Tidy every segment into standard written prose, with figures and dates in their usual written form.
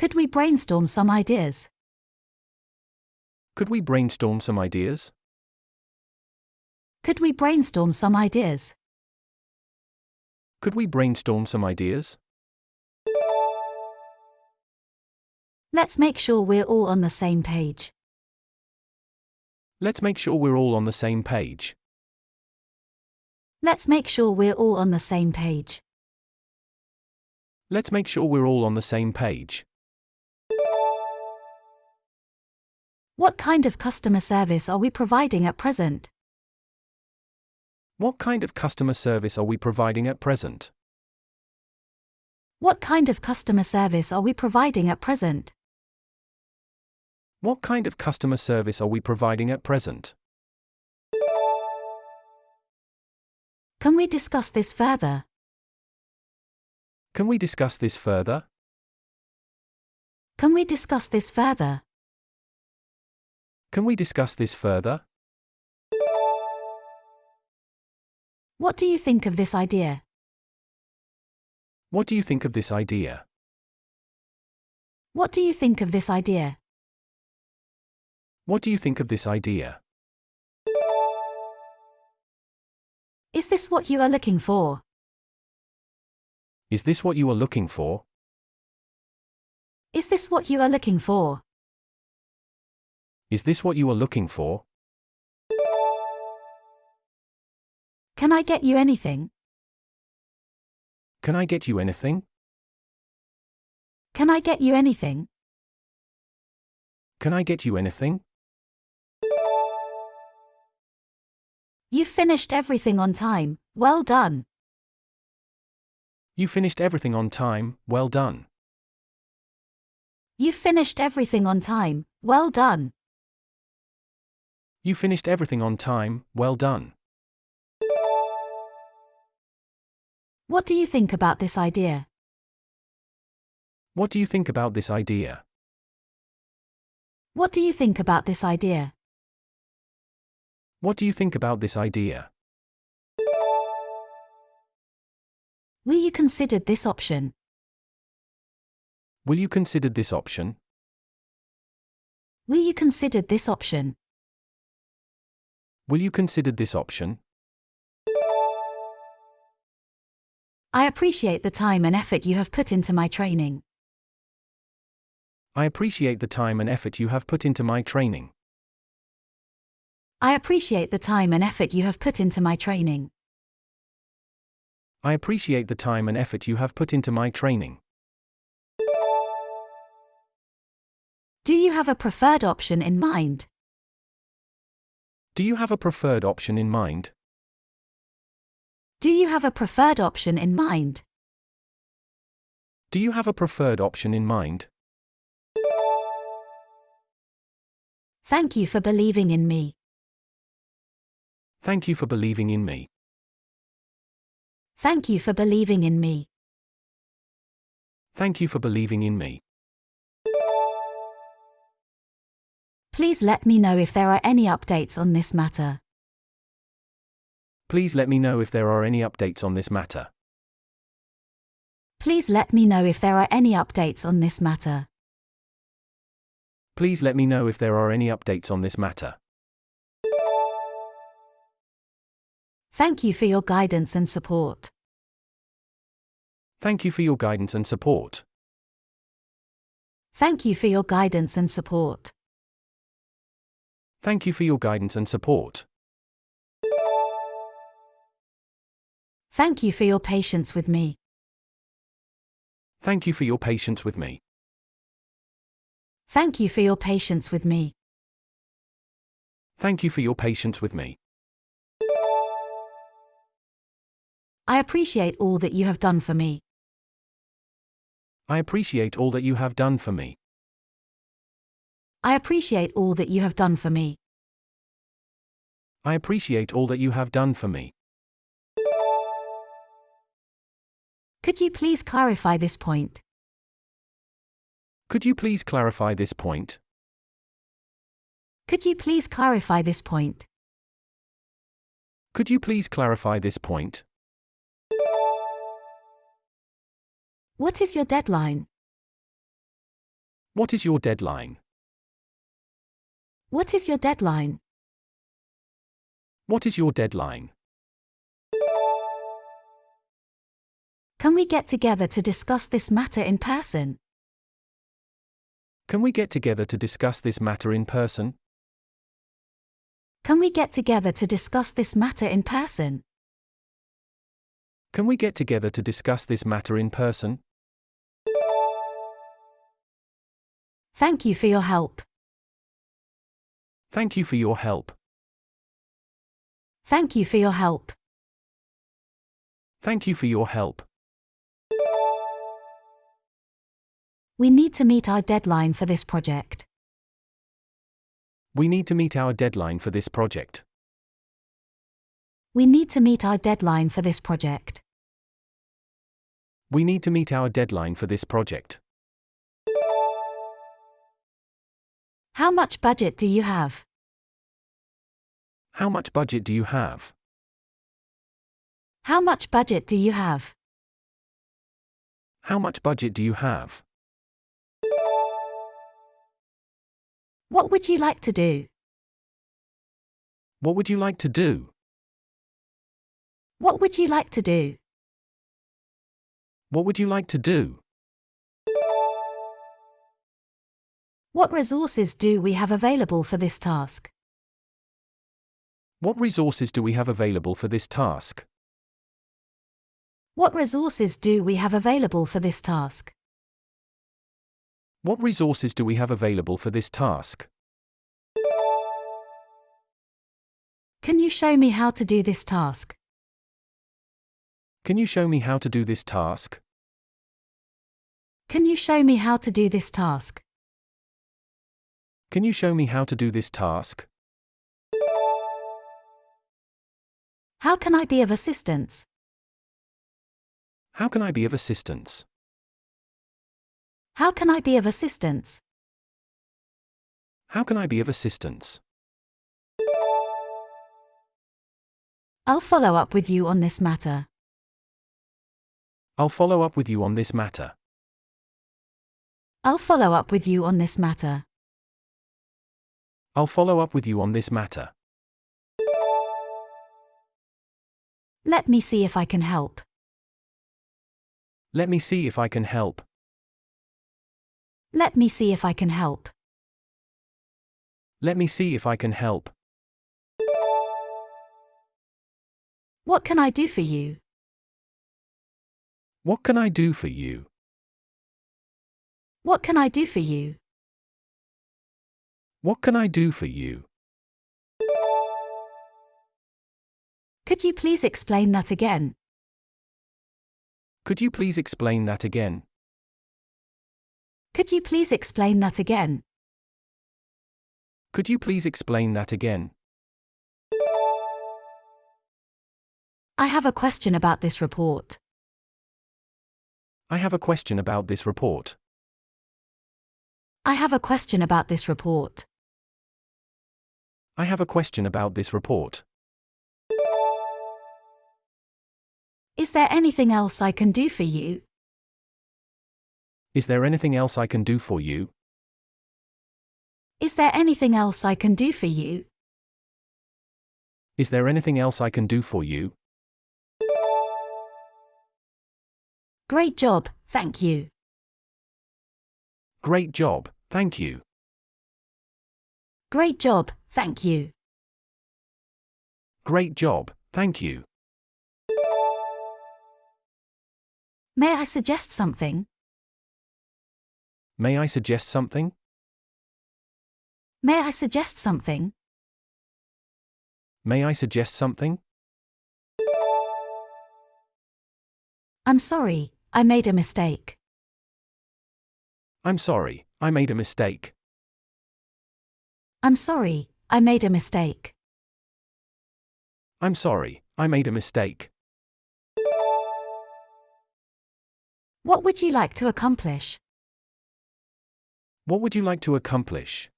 Could we brainstorm some ideas? Could we brainstorm some ideas? Could we brainstorm some ideas? Could we brainstorm some ideas? Let's make sure we're all on the same page. Let's make sure we're all on the same page. Let's make sure we're all on the same page. Let's make sure we're all on the same page. What kind of customer service are we providing at present? What kind of customer service are we providing at present? What kind of customer service are we providing at present? What kind of customer service are we providing at present? Can we discuss this further? Can we discuss this further? Can we discuss this further? Can we discuss this further? What do you think of this idea? What do you think of this idea? What do you think of this idea? What do you think of this idea? Is this what you are looking for? Is this what you are looking for? Is this what you are looking for? Is this what you are looking for? Can I get you anything? Can I get you anything? Can I get you anything? Can I get you anything? You finished everything on time, well done. You finished everything on time, well done. You finished everything on time, well done. You finished everything on time, well done. What do you think about this idea? What do you think about this idea? What do you think about this idea? What do you think about this idea? Will you consider this option? Will you consider this option? Will you consider this option? Will you consider this option? I appreciate the time and effort you have put into my training. I appreciate the time and effort you have put into my training. I appreciate the time and effort you have put into my training. I appreciate the time and effort you have put into my training. Do you have a preferred option in mind? Do you have a preferred option in mind? Do you have a preferred option in mind? Do you have a preferred option in mind? Thank you for believing in me. Thank you for believing in me. Thank you for believing in me. Thank you for believing in me. Please let me know if there are any updates on this matter. Please let me know if there are any updates on this matter. Please let me know if there are any updates on this matter. Please let me know if there are any updates on this matter. Thank you for your guidance and support. Thank you for your guidance and support. Thank you for your guidance and support. Thank you for your guidance and support. Thank you for your patience with me. Thank you for your patience with me. Thank you for your patience with me. Thank you for your patience with me. I appreciate all that you have done for me. I appreciate all that you have done for me. I appreciate all that you have done for me. I appreciate all that you have done for me. Could you please clarify this point? Could you please clarify this point? Could you please clarify this point? Could you please clarify this point? What is your deadline? What is your deadline? What is your deadline? What is your deadline? Can we get together to discuss this matter in person? Can we get together to discuss this matter in person? Can we get together to discuss this matter in person? Can we get together to discuss this matter in person? Thank you for your help. Thank you for your help. Thank you for your help. Thank you for your help. We need to meet our deadline for this project. We need to meet our deadline for this project. We need to meet our deadline for this project. We need to meet our deadline for this project. How much budget do you have? How much budget do you have? How much budget do you have? How much budget do you have? What would you like to do? What would you like to do? What would you like to do? What would you like to do? What resources do we have available for this task? What resources do we have available for this task? What resources do we have available for this task? What resources do we have available for this task? Can you show me how to do this task? Can you show me how to do this task? Can you show me how to do this task? Can you show me how to do this task? How can I be of assistance? How can I be of assistance? How can I be of assistance? How can I be of assistance? I'll follow up with you on this matter. I'll follow up with you on this matter. I'll follow up with you on this matter. I'll follow up with you on this matter. Let me see if I can help. Let me see if I can help. Let me see if I can help. Let me see if I can help. What can I do for you? What can I do for you? What can I do for you? What can I do for you? Could you please explain that again? Could you please explain that again? Could you please explain that again? Could you please explain that again? I have a question about this report. I have a question about this report. I have a question about this report. I have a question about this report. Is there anything else I can do for you? Is there anything else I can do for you? Is there anything else I can do for you? Is there anything else I can do for you? Great job, thank you. Great job, thank you. Great job, thank you. Great job, thank you. May I suggest something? May I suggest something? May I suggest something? May I suggest something? I'm sorry, I made a mistake. I'm sorry, I made a mistake. I'm sorry, I made a mistake. I'm sorry, I made a mistake. What would you like to accomplish? What would you like to accomplish?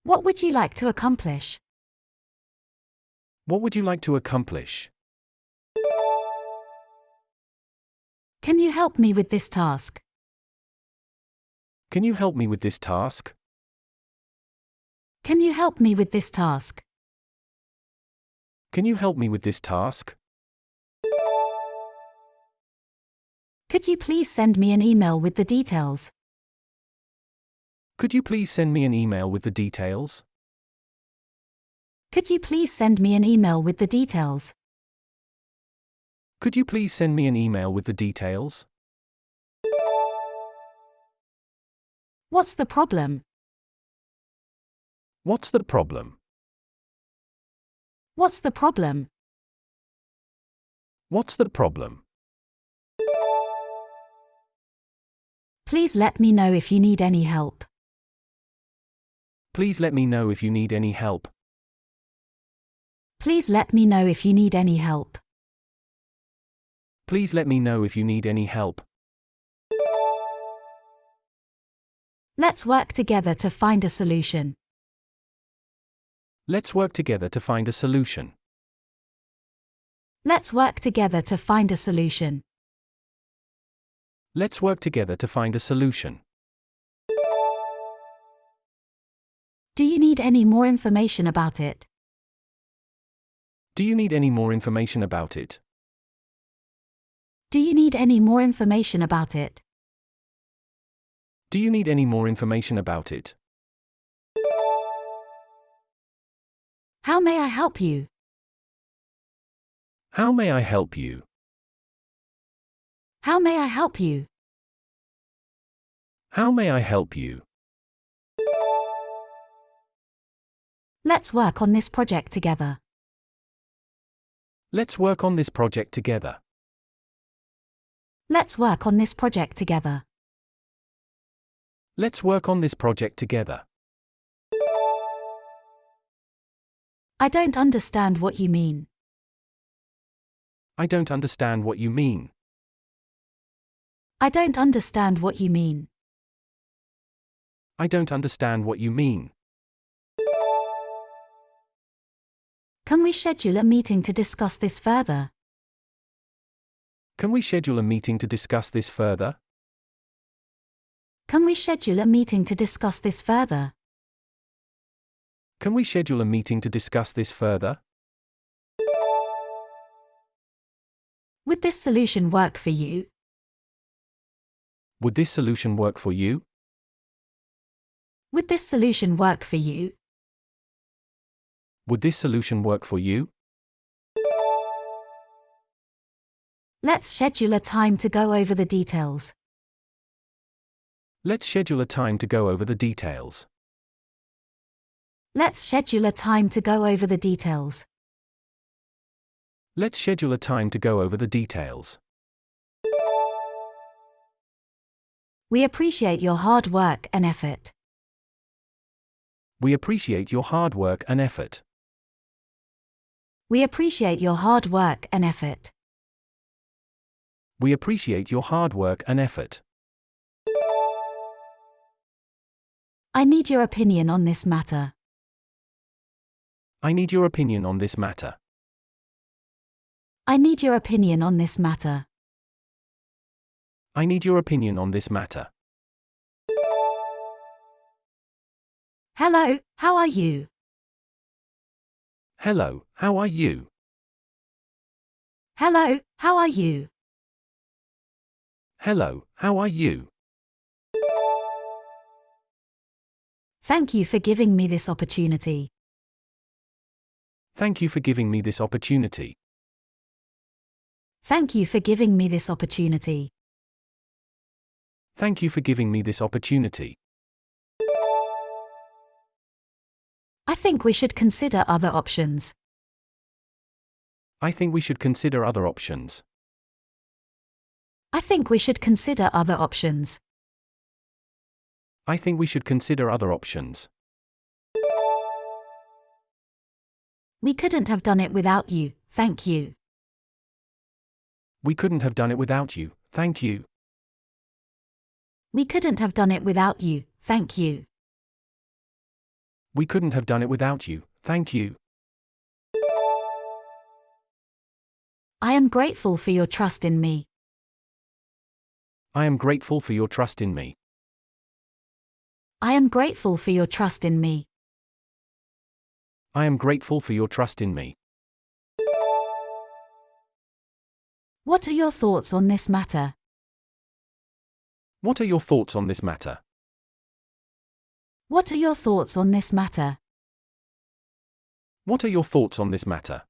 What would you like to accomplish? What would you like to accomplish? Can you help me with this task? Can you help me with this task? Can you help me with this task? Can you help me with this task? Could you please send me an email with the details? Could you please send me an email with the details? Could you please send me an email with the details? Could you please send me an email with the details? What's the problem? What's the problem? What's the problem? What's the problem? Please let me know if you need any help. Please let me know if you need any help. Please let me know if you need any help. Please let me know if you need any help. Let's work together to find a solution. Let's work together to find a solution. Let's work together to find a solution. Let's work together to find a solution. Do you need any more information about it? Do you need any more information about it? Do you need any more information about it? Do you need any more information about it? How may I help you? How may I help you? How may I help you? How may I help you? Let's work on this project together. Let's work on this project together. Let's work on this project together. Let's work on this project together. I don't understand what you mean. I don't understand what you mean. I don't understand what you mean. I don't understand what you mean. Can we schedule a meeting to discuss this further? Can we schedule a meeting to discuss this further? Can we schedule a meeting to discuss this further? Can we schedule a meeting to discuss this further? Would this solution work for you? Would this solution work for you? Would this solution work for you? Would this solution work for you? Let's schedule a time to go over the details. Let's schedule a time to go over the details. Let's schedule a time to go over the details. Let's schedule a time to go over the details. We appreciate your hard work and effort. We appreciate your hard work and effort. We appreciate your hard work and effort. We appreciate your hard work and effort. I need your opinion on this matter. I need your opinion on this matter. I need your opinion on this matter. I need your opinion on this matter. Hello, how are you? Hello, how are you? Hello, how are you? Hello, how are you? Thank you for giving me this opportunity. Thank you for giving me this opportunity. Thank you for giving me this opportunity. Thank you for giving me this opportunity. I think we should consider other options. I think we should consider other options. I think we should consider other options. I think we should consider other options. We couldn't have done it without you, thank you. We couldn't have done it without you, thank you. We couldn't have done it without you, thank you. We couldn't have done it without you, thank you. I am grateful for your trust in me. I am grateful for your trust in me. I am grateful for your trust in me. I am grateful for your trust in me. What are your thoughts on this matter? What are your thoughts on this matter? What are your thoughts on this matter? What are your thoughts on this matter?